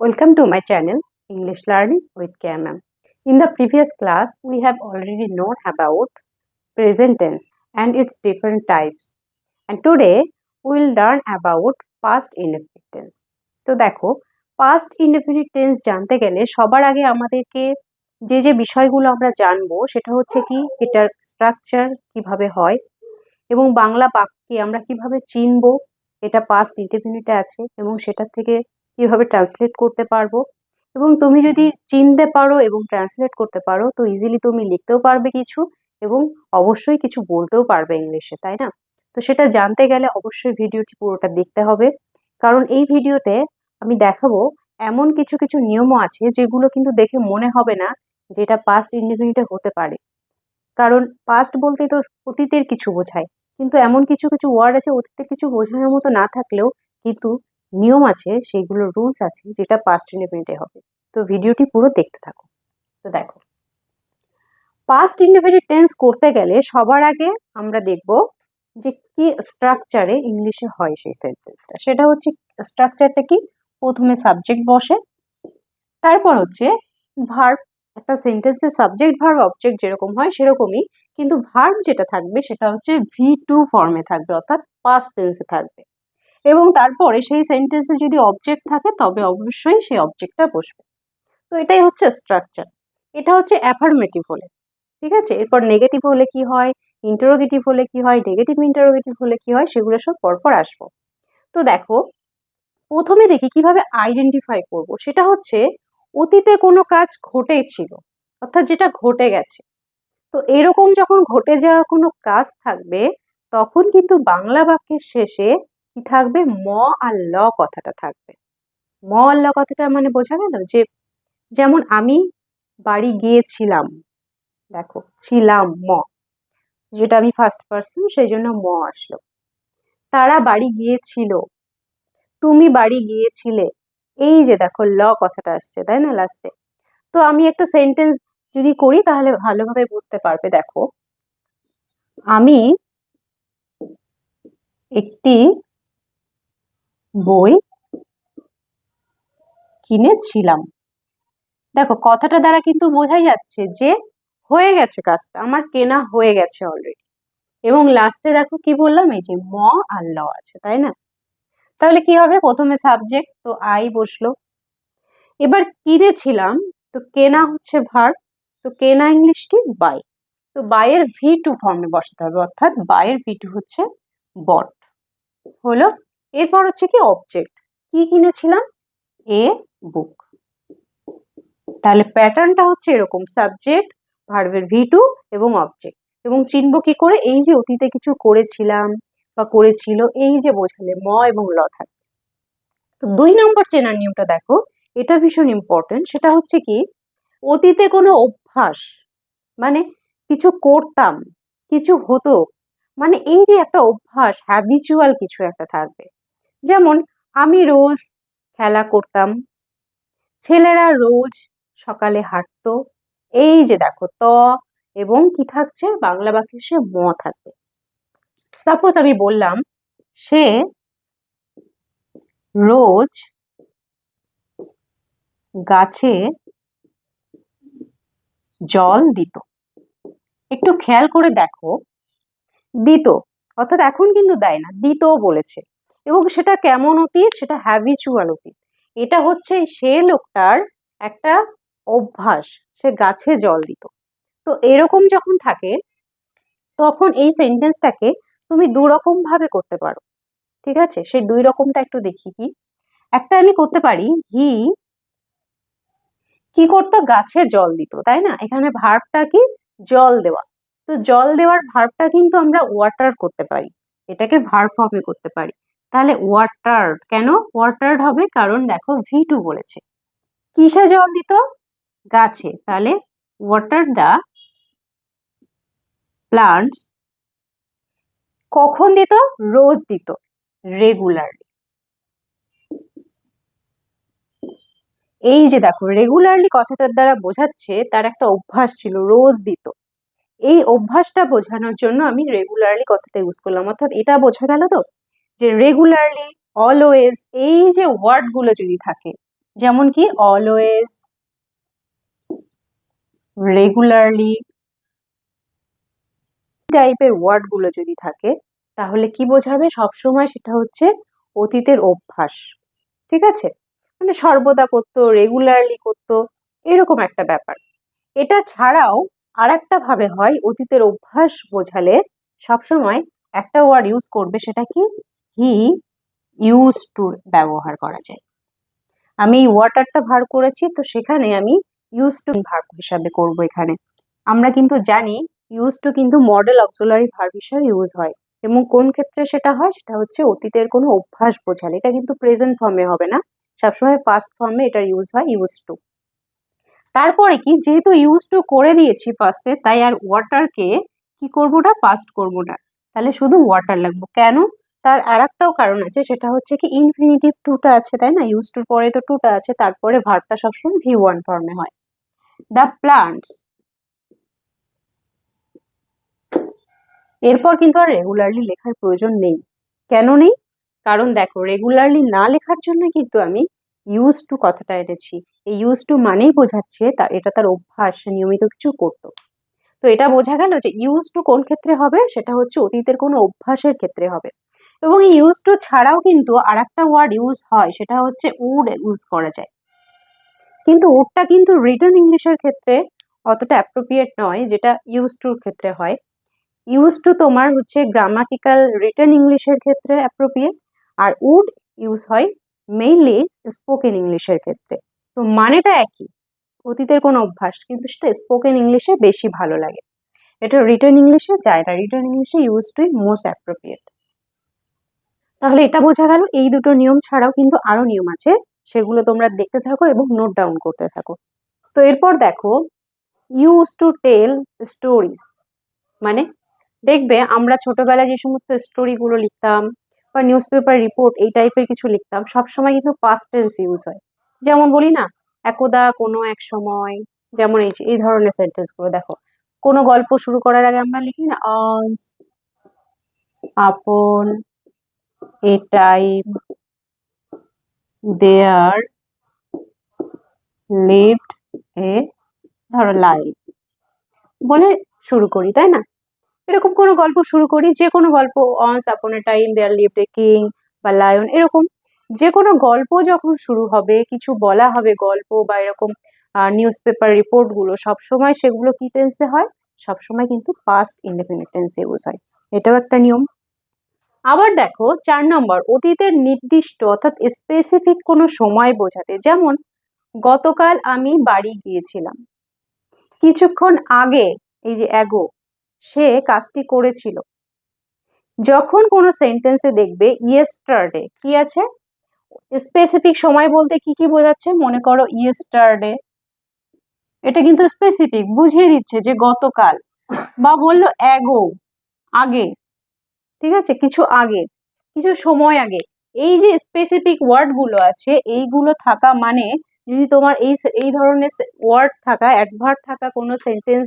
Welcome to my channel English Learning with KMM. In the previous class, we have already known about present tense and its different types. And today, we will learn about past indefinite tense. তো দেখো past indefinite tense জানতে গেলে সবার আগে আমাদেরকে যে বিষয়গুলো আমরা জানবো সেটা হচ্ছে কি এটার স্ট্রাকচার কিভাবে হয় এবং বাংলা বাক্যে আমরা কিভাবে চিনবো এটা পাস্ট ইনডেফিনিটে আছে এবং সেটা থেকে কিভাবে ট্রান্সলেট করতে পারবো এবং তুমি যদি চিনতে পারো এবং ট্রান্সলেট করতে পারো তো ইজিলি তুমি লিখতেও পারবে কিছু এবং অবশ্যই কিছু বলতেও পারবে ইংলিশে, তাই না? তো সেটা জানতে গেলে অবশ্যই ভিডিওটি পুরোটা দেখতে হবে, কারণ এই ভিডিওতে আমি দেখাবো এমন কিছু কিছু নিয়মও আছে যেগুলো কিন্তু দেখে মনে হবে না যে এটা পাস্ট ইনডেফিনিটে হতে পারে, কারণ পাস্ট বলতেই তো অতীতের কিছু বোঝায়, কিন্তু এমন কিছু কিছু ওয়ার্ড আছে অতীতের কিছু বোঝানোর মতো না থাকলেও কিন্তু নিয়ম আছে, সেইগুলো রুলস আছে যেটা পাস্ট ইনডেফিনিটে হবে। তো ভিডিওটি পুরো দেখতে থাকো। তো দেখো পাস্ট ইনডেফিনিট টেন্স করতে গেলে সবার আগে আমরা দেখব যে কি স্ট্রাকচারে ইংলিশে হয় সেই সেন্টেন্সটা। সেটা হচ্ছে স্ট্রাকচারটা কি, প্রথমে সাবজেক্ট বসে, তারপর হচ্ছে ভার্ব। একটা সেন্টেন্সের সাবজেক্ট ভার্ব অবজেক্ট যেরকম হয় সেরকমই, কিন্তু ভার্ব যেটা থাকবে সেটা হচ্ছে V2 ফর্মে থাকবে, অর্থাৎ পাস্ট টেন্সে থাকবে। এবং তারপরে সেই সেন্টেন্সে যদি অবজেক্ট থাকে তবে অবশ্যই সেই অবজেক্টটা বসবে। তো এটাই হচ্ছে স্ট্রাকচার। এটা হচ্ছে অ্যাফার্মেটিভ হলে, ঠিক আছে। এরপর নেগেটিভ হলে কি হয়, ইন্টারোগেটিভ হলে কি হয়, নেগেটিভ ইন্টারোগেটিভ হলে কি হয়, সেগুলো সব পরপর আসবো। তো দেখো প্রথমে দেখি কিভাবে আইডেন্টিফাই করব। সেটা হচ্ছে অতীতে কোনো কাজ ঘটেছিল, অর্থাৎ যেটা ঘটে গেছে। তো এরকম যখন ঘটে যাওয়া কোনো কাজ থাকবে তখন কিন্তু বাংলা বাক্যের শেষে কি থাকবে, ম আর ল কথাটা থাকবে। ম আর ল কথাটা মানে বোঝা গেল যে, যেমন আমি বাড়ি গিয়েছিলাম, দেখো ছিলাম ম, যেটা আমি ফার্স্ট পার্সন সেই জন্য ম আসলো। তারা বাড়ি গিয়েছিল, তুমি বাড়ি গিয়েছিলে, এই যে দেখো ল কথাটা আসছে, তাই না লাস্টে। তো আমি একটা সেন্টেন্স যদি করি তাহলে ভালোভাবে বুঝতে পারবে। দেখো আমি একটি বই কিনেছিলাম। দেখো কথাটা দ্বারা কিন্তু বোঝাই যাচ্ছে যে হয়ে গেছে কাজটা, আমার কেনা হয়ে গেছে অলরেডি। এবং লাস্টে দেখো কি বললাম, এই যে ম আর ল আছে, তাই না? তাহলে কি হবে, প্রথমে সাবজেক্ট তো আই বসলো, এবার কিনেছিলাম, তো কেনা হচ্ছে ভার্ব, তো কেনা ইংলিশ কি, বাই। তো বাইয়ের V2 ফর্মে বসাতে হবে, অর্থাৎ বাইয়ের V2 হচ্ছে বট হলো। এরপর হচ্ছে কি অবজেক্ট, কি কিনেছিলাম, এ বুক। তাহলে প্যাটার্নটা হচ্ছে এরকম, সাবজেক্ট, ভার্বের V2 এবং অবজেক্ট। এবং চিনবো কি করে, এই যে অতীতে কিছু করেছিলাম বা করেছিল, এই যে বোঝালে ম এবং ল থাকে। তো 2 নম্বর চেনার নিয়মটা দেখো, এটা ভীষণ ইম্পর্টেন্ট। সেটা হচ্ছে কি, অতীতে কোনো অভ্যাস, মানে কিছু করতাম, কিছু হতো, মানে এই যে একটা অভ্যাস, হ্যাবিচুয়াল কিছু একটা থাকবে। যেমন আমি রোজ খেলা করতাম, ছেলেরা রোজ সকালে হাঁটতো, এই যে দেখো ত এবং কি থাকছে, বাংলা বাক্যে সে ম থাকবে। সাপোজ আমি বললাম সে রোজ গাছে জল দিত। একটু খেয়াল করে দেখো, দিত অর্থাৎ এখন কিন্তু দেয় না, দিত বলেছে, এবং সেটা কেমন অতীত, সেটা হ্যাবিচুয়াল অতীত। এটা হচ্ছে সে লোকটার একটা অভ্যাস, সে গাছে জল দিত। তো এরকম যখন থাকে তখন এই সেন্টেন্সটাকে তুমি দু রকম ভাবে করতে পারো, ঠিক আছে। সেই 2 রকমটা একটু দেখি কি। একটা আমি করতে পারি, হি কি করতো, গাছে জল দিত, তাই না? এখানে ভার্বটা কি, জল দেওয়া। তো জল দেওয়ার ভার্বটা কিন্তু আমরা ওয়াটার করতে পারি, এটাকে ভার্ব ফর্মে করতে পারি। তাহলে ওয়াটার, কেন ওয়াটার্ড হবে, কারণ দেখো V2 বলেছে। কিসে জল দিত, গাছে, তাহলে ওয়াটার দা প্লান্টস। কখন দিত, রোজ দিত, রেগুলারলি। এই যে দেখো রেগুলারলি কথাটার দ্বারা বোঝাচ্ছে তার একটা অভ্যাস ছিল, রোজ দিত। এই অভ্যাসটা বোঝানোর জন্য আমি রেগুলারলি কথাটা ইউজ করলাম, অর্থাৎ এটা বোঝা গেল তো যে রেগুলারলি, অলওয়েজ, এই যে ওয়ার্ড গুলো যদি থাকে, যেমন কি অলওয়েজ, রেগুলারলি টাইপের ওয়ার্ড গুলো যদি থাকে তাহলে কি বোঝাবে? সবসময় সেটা হচ্ছে অতীতের অভ্যাস। ঠিক আছে, মানে সর্বদা করতো, রেগুলারলি করতো, এরকম একটা ব্যাপার। এটা ছাড়াও আর একটা ভাবে হয়, অতীতের অভ্যাস বোঝালে সবসময় একটা ওয়ার্ড ইউজ করবে, সেটা কি? হি ইউজ টু ব্যবহার করা যায়। আমি এই ওয়াটারটা ভার করেছি, তো সেখানে আমি ইউজ টু ভার্ব হিসাবে করব। এখানে আমরা কিন্তু জানি ইউজ টু কিন্তু মডেল অক্সিলারি ভার্ব হিসাবে ইউজ হয়, এবং কোন ক্ষেত্রে সেটা হয়? সেটা হচ্ছে অতীতের কোনো অভ্যাস বোঝালে। এটা কিন্তু প্রেজেন্ট ফর্মে হবে না, সবসময় পাস্ট ফর্মে এটার ইউজ হয়, ইউজ টু। তারপরে কি, যেহেতু ইউজ টু করে দিয়েছি ফার্স্টে, তাই আর ওয়াটারকে কি করবো না, পাস্ট করবো না, তাহলে শুধু ওয়াটার লাগবো। কেন? তার আর একটাও কারণ আছে, সেটা হচ্ছে কি ইনফিনিটিভ টুটা আছে, তাই না? ইউজ টুর পরে তো টুটা আছে, তারপরে ভার্বটা সবসময় V1 ফর্মে হয়। দ্য প্লান্টস, এরপর কিন্তু আর রেগুলারলি লেখার প্রয়োজন নেই। কেন নেই? কারণ দেখো, রেগুলারলি না লেখার জন্য কিন্তু আমি ইউজ টু কথাটা এনেছি। এই ইউজ টু মানেই বোঝাচ্ছে এটা তার অভ্যাস, সে নিয়মিত কিছু করতো। তো এটা বোঝা গেল যে ইউজ টু কোন ক্ষেত্রে হবে? সেটা হচ্ছে অতীতের কোনো অভ্যাসের ক্ষেত্রে হবে। এবং ইউজ টু ছাড়াও কিন্তু আর একটা ওয়ার্ড ইউজ হয়, সেটা হচ্ছে উড ইউজ করা যায়। কিন্তু উডটা কিন্তু রিটন ইংলিশের ক্ষেত্রে অতটা অ্যাপ্রোপ্রিয়েট নয়, যেটা ইউজ টুর ক্ষেত্রে হয়। ইউজ টু তোমার হচ্ছে গ্রামাটিক্যাল রিটন ইংলিশের ক্ষেত্রে অ্যাপ্রোপ্রিয়েট, আর উড ইউজ হয় মেইনলি স্পোকেন ইংলিশের ক্ষেত্রে। তো মানেটা একই, অতীতের কোনো অভ্যাস, কিন্তু সেটা স্পোকেন ইংলিশে বেশি ভালো লাগে। এটা রিটার্ন ইংলিশে যায় না, রিটার্ন ইংলিশে ইউজ টু মোস্ট অ্যাপ্রোপ্রিয়েট। তাহলে এটা বোঝা গেল। এই দুটো নিয়ম ছাড়াও কিন্তু আরো নিয়ম আছে, সেগুলো তোমরা দেখতে থাকো এবং নোট ডাউন করতে থাকো। তো এরপর দেখো, ইউজ টু টেল স্টোরিজ, মানে দেখবে আমরা ছোটবেলায় যে সমস্ত স্টোরি গুলো লিখতাম বা নিউজ পেপার রিপোর্ট এই টাইপের কিছু লিখতাম, সবসময় কিন্তু পাস্ট টেন্স ইউজ হয়। যেমন বলি না, একদা, কোনো এক সময়, যেমন এই ধরনের সেন্টেন্স গুলো দেখো। কোনো গল্প শুরু করার আগে আমরা লিখি না অনস, upon, a time, there, lived, এ ধরো লাইফ বলে শুরু করি, তাই না? এরকম কোনো গল্প শুরু করি, যে কোনো গল্প, once upon a time, there lived a king বা লায়ন, এরকম যে কোনো গল্প যখন শুরু হবে, কিছু বলা হবে গল্প বা এরকম নিউজ পেপার রিপোর্ট গুলো, সবসময় সেগুলো কি টেন্সে হয়? সবসময় কিন্তু পাস্ট ইনডেফিনিট টেন্সে ইউজ হয়। এটাও একটা নিয়ম। আবার দেখো 4 নম্বর, অতীতের নির্দিষ্ট অর্থাৎ স্পেসিফিক কোনো সময় বোঝাতে, যেমন গতকাল আমি বাড়ি গিয়েছিলাম, কিছুক্ষণ আগে, এই যে অ্যাগো, সে কাজটি করেছিল। যখন কোনো সেন্টেন্সে দেখবে ইয়েস্টারডে কি আছে, স্পেসিফিক সময় বলতে কি কি বোঝাচ্ছে? মনে করো ইয়েস্টারডে, এটা কিন্তু স্পেসিফিক, বুঝিয়ে দিচ্ছে যে গতকাল। বা বললো অ্যাগো, আগে, ঠিক আছে, কিছু আগে, কিছু সময় আগে। এই যে স্পেসিফিক ওয়ার্ড গুলো আছে, এইগুলো থাকা মানে, যদি তোমার এই ধরনের ওয়ার্ড থাকা, অ্যাডভার্ব থাকা কোনো সেন্টেন্স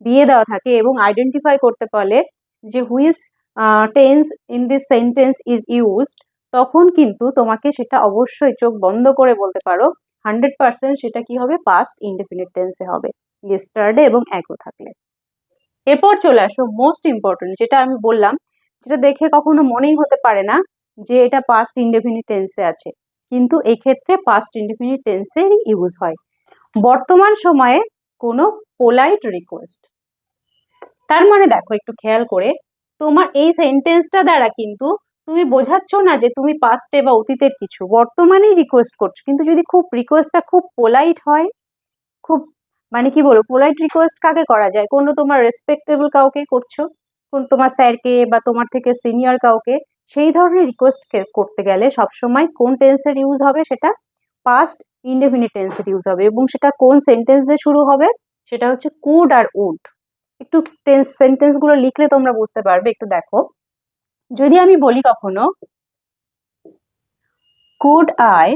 দিয়ে দেওয়া থাকে এবং আইডেন্টিফাই করতে পারলে যে which tense in this sentence is used, তখন কিন্তু তোমাকে সেটা অবশ্যই চোখ বন্ধ করে বলতে পারো 100% সেটা কি হবে? পাস্ট ইনডেফিনিট টেন্সে হবে, ইয়েস্টারডে এবং অ্যাগো থাকলে। এরপর চলে আসো মোস্ট ইম্পর্টেন্ট, যেটা আমি বললাম, যেটা দেখে কখনো মনেই হতে পারে না যে এটা পাস্ট ইনডেফিনিট টেন্সে আছে, কিন্তু এই ক্ষেত্রে পাস্ট ইনডেফিনিট টেন্সে ইউজ হয়। বর্তমান সময়ে কোনো পোলাইট রিকোয়েস্ট, তার মানে দেখো একটু খেয়াল করে, তোমার এই সেন্টেন্সটা দ্বারা কিন্তু তুমি বোঝাচ্ছ না যে তুমি পাস্টে বা অতীতের কিছু, বর্তমানেই রিকোয়েস্ট করছো। কিন্তু যদি খুব রিকোয়েস্টটা খুব পোলাইট হয়, খুব মানে কি বলবো, পোলাইট রিকোয়েস্ট কাকে করা যায়? কোনো তোমার রেসপেক্টেবল কাউকে করছো, কোন তোমার স্যারকে বা তোমার থেকে সিনিয়র কাউকে, সেই ধরনের রিকোয়েস্ট করতে গেলে সবসময় কোন টেন্সের ইউজ হবে? সেটা পাস্ট ইনডেফিনিট টেন্সের ইউজ হবে। এবং সেটা কোন সেন্টেন্স দিয়ে শুরু হবে? সেটা হচ্ছে কুড আর উড। একটু সেন্টেন্স গুলো লিখলে তোমরা বুঝতে পারবে, একটু দেখো। যদি আমি বলি কখনো, could I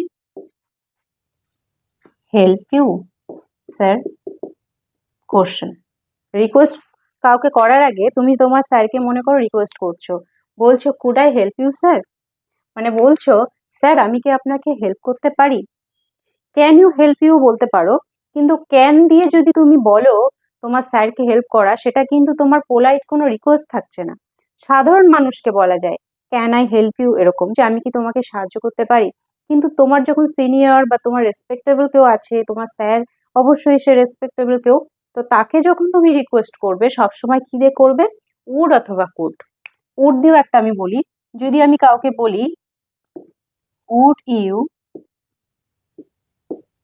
help you sir, question. Request কাউকে করার আগে তুমি তোমার স্যারকে মনে করো রিকোয়েস্ট করছো, বলছো could I help you sir, মানে বলছো স্যার আমি কি আপনাকে হেল্প করতে পারি? ক্যান ইউ হেল্প ইউ বলতে পারো, কিন্তু ক্যান দিয়ে যদি তুমি বলো তোমার স্যারকে হেল্প করা, সেটা কিন্তু তোমার পোলাইট কোনো রিকোয়েস্ট থাকছে না। সাধারণ মানুষকে বলা যায় ক্যান আই হেল্প ইউ, এরকম যে আমি কি তোমাকে সাহায্য করতে পারি। কিন্তু তোমার যখন সিনিয়র বা তোমার রেসপেক্টেবল কেউ আছে, তোমার স্যার অবশ্যই সে রেসপেক্টেবল কেউ, তো তাকে যখন তুমি রিকোয়েস্ট করবে সবসময় কি দিয়ে করবে, উড অথবা কুড। উড দিয়েও একটা আমি বলি, যদি আমি কাউকে বলি would you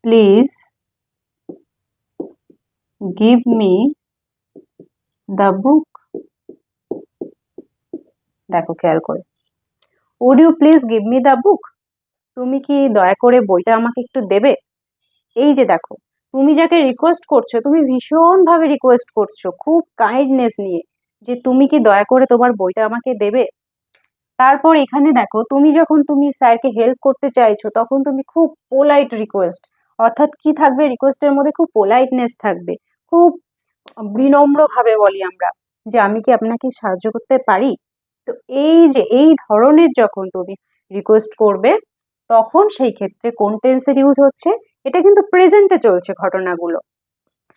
please give me the book, দেখো খেয়াল করে, would you please give me the book, তুমি কি দয়া করে বইটা আমাকে একটু দেবে। এই যে দেখো, তুমি যাকে রিকোয়েস্ট করছো, তুমি ভীষণ ভাবে রিকোয়েস্ট করছো খুব কাইন্ডনেস নিয়ে, যে তুমি কি দয়া করে তোমার বইটা আমাকে দেবে। তারপর এখানে দেখো, তুমি যখন তুমি স্যারকে হেল্প করতে চাইছো তখন তুমি খুব পোলাইট রিকোয়েস্ট, অর্থাৎ কি থাকবে রিকোয়েস্টের মধ্যে, খুব পোলাইটনেস থাকবে, খুব বিনম্র ভাবে বলি আমরা যে আমি কি আপনাকে সাহায্য করতে পারি। তো এই যে এই ধরনের যখন তুমি রিকোয়েস্ট করবে, তখন সেই ক্ষেত্রে কোন টেন্সের ইউজ হচ্ছে, এটা কিন্তু প্রেজেন্টে চলছে ঘটনাগুলো,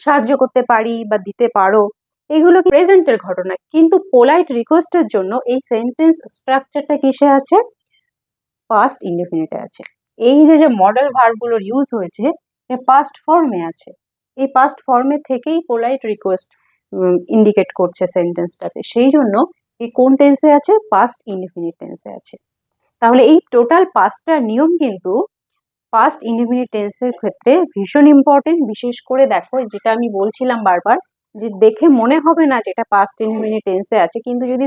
সাহায্য করতে পারি বা দিতে পারো, এগুলো কি প্রেজেন্টের ঘটনা, কিন্তু পোলাইট রিকোয়েস্টের জন্য এই সেন্টেন্স স্ট্রাকচারটা কিসে আছে, পাস্ট ইনডেফিনিটে আছে। এই যে যে মডেল ভার্বগুলোর ইউজ হয়েছে এ পাস্ট ফর্মে আছে, এই পাস্ট ফর্মে থেকেই পোলাইট রিকোয়েস্ট ইন্ডিকেট করছে সেন্টেন্সটাতে, সেই জন্য এই কোন টেন্সে আছে, পাস্ট ইনডেফিনিট টেন্সে আছে। তাহলে এই টোটাল পাঁচটা নিয়ম কিন্তু পাস্ট ইনডেফিনিট টেন্সের ক্ষেত্রে ভীষণ ইম্পর্টেন্ট। বিশেষ করে দেখো, যেটা আমি বলছিলাম বারবার, যে দেখে মনে হবে না যেটা পাস্ট ইনডেফিনিট টেন্সে আছে, কিন্তু যদি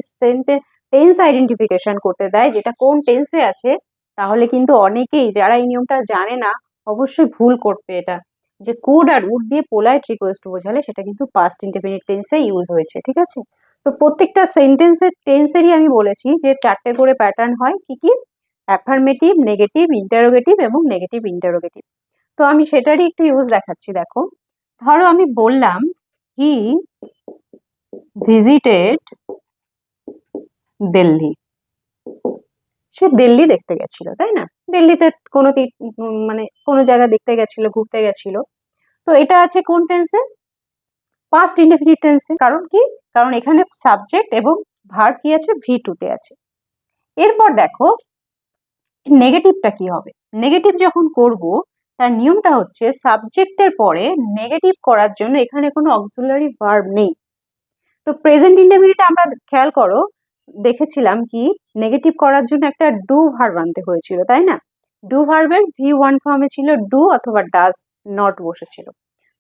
টেন্স আইডেন্টিফিকেশন করতে দেয় যেটা কোন টেন্সে আছে, তাহলে কিন্তু অনেকেই যারা এই নিয়মটা জানে না অবশ্যই ভুল করবে এটা, যে কুড আর উড দিয়ে পোলাইট রিকোয়েস্ট বোঝালে সেটা কিন্তু পাস্ট ইনডেফিনিট টেন্সে ইউজ হয়েছে, ঠিক আছে। তো প্রত্যেকটা সেন্টেন্সের টেন্সেরই আমি বলেছি যে 4টে করে প্যাটার্ন হয়, কি কি, অ্যাফার্মেটিভ, নেগেটিভ, ইন্টারোগেটিভ এবং নেগেটিভ ইন্টারোগেটিভ। তো আমি সেটারই একটু ইউজ দেখাচ্ছি। দেখো, ধরো আমি বললাম হি ভিজিটেড দিল্লি, সে দিল্লি দেখতে গেছিল, তাই না, দিল্লিতে কোনো মানে কোনো জায়গা দেখতে গেছিল, ঘুরতে গেছিল। তো এটা আছে কোন টেন্সে, পাস্ট ইনডেফিনিট টেন্সে। কারণ কি, কারণ এখানে সাবজেক্ট এবং ভার্ব কি আছে, ভি2 তে আছে। এরপর দেখো নেগেটিভটা কি হবে, নেগেটিভ যখন করব তার নিয়মটা হচ্ছে সাবজেক্টের পরে নেগেটিভ করার জন্য এখানে কোনো অক্সিলারি ভার্ব নেই। তো প্রেজেন্ট ইনডেফিনিটে আমরা খেয়াল করো দেখেছিলাম কি, নেগেটিভ করার জন্য একটা ডু ভার্ব আনতে হয়েছিল, তাই না। ডু ভার্বের ভি1 ফর্মে ছিল ডু অথবা ডাজ নট বসেছিল।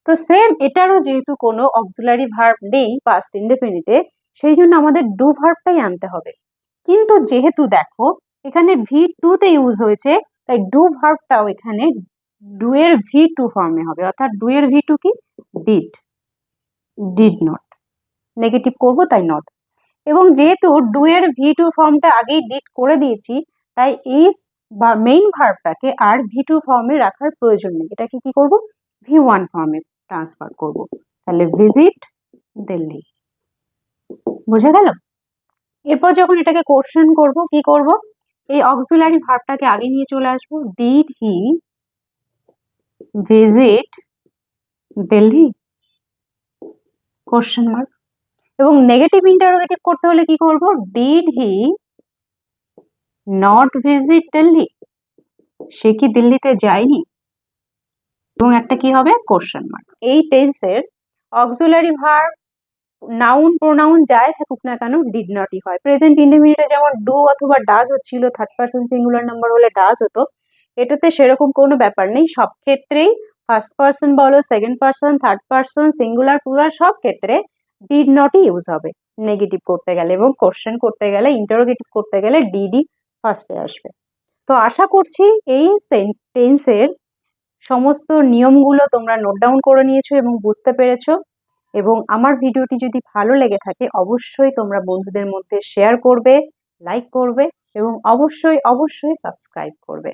তো সেম এটারও যেহেতু কোনো অক্সিলারি ভার্ব নেই পাস্ট ইনডেফিনিটে, সেই জন্য আমাদের ডু ভার্বটাই আনতে হবে। কিন্তু যেহেতু দেখো এখানে ভি2 তে ইউজ হয়েছে, তাই ডু ভার্বটাও এখানে ডু এর ভি2 ফর্মে হবে, অর্থাৎ ডু এর ভি2 কি, ডিড, ডিড নট, নেগেটিভ করব তাই নট। এবং যেহেতু ডু এর ভি2 ফর্মটা আগেই ডিড করে দিয়েছি, তাই এই মেইন ভার্বটাকে আর ভি2 ফর্মে রাখার প্রয়োজন নেই, এটাকে কি করব, ভি1 ফর্মে ট্রান্সফার করব। তাহলে ভিজিট দিল্লি, বুঝে গেল। এরপর যখন এটাকে কোশ্চেন করব, কি করব, এই অক্সিলারি ভার্বটাকে আগে নিয়ে চলে আসবো, did he visit Delhi, question mark. এবং নেগেটিভ ইন্টারোগেটিভ করতে হলে কি করব, did he not visit Delhi, সে কি দিল্লিতে যায়নি, এবং একটা কি হবে, কোশ্চেন মার্ক। এই টেন্সের অক্সিলারি ভার্ব নাউন প্রোনাউন যাই থাকুক না কেন ডিড নটই হয়। প্রেজেন্ট ইনডেফিনিটে যেমন ডু অথবা ডাজ হচ্ছিল, থার্ড পারসন সিঙ্গুলার নাম্বার হলে ডাজ হতো, এটাতে সেরকম কোনো ব্যাপার নেই, সব ক্ষেত্রেই ফার্স্ট পারসন বলো, second person, third person, singular plural, সব ক্ষেত্রে ডিড নটই ইউজ হবে নেগেটিভ করতে গেলে, এবং কোশ্চেন করতে গেলে, ইন্টারোগেটিভ করতে গেলে ডিডি ফার্স্টে আসবে। তো আশা করছি এই সেন্টেন্সের সমস্ত নিয়মগুলো তোমরা নোট ডাউন করে নিয়েছো এবং বুঝতে পেরেছো। এবং আমার ভিডিওটি যদি ভালো লেগে থাকে অবশ্যই তোমরা বন্ধুদের মধ্যে শেয়ার করবে, লাইক করবে এবং অবশ্যই অবশ্যই সাবস্ক্রাইব করবে।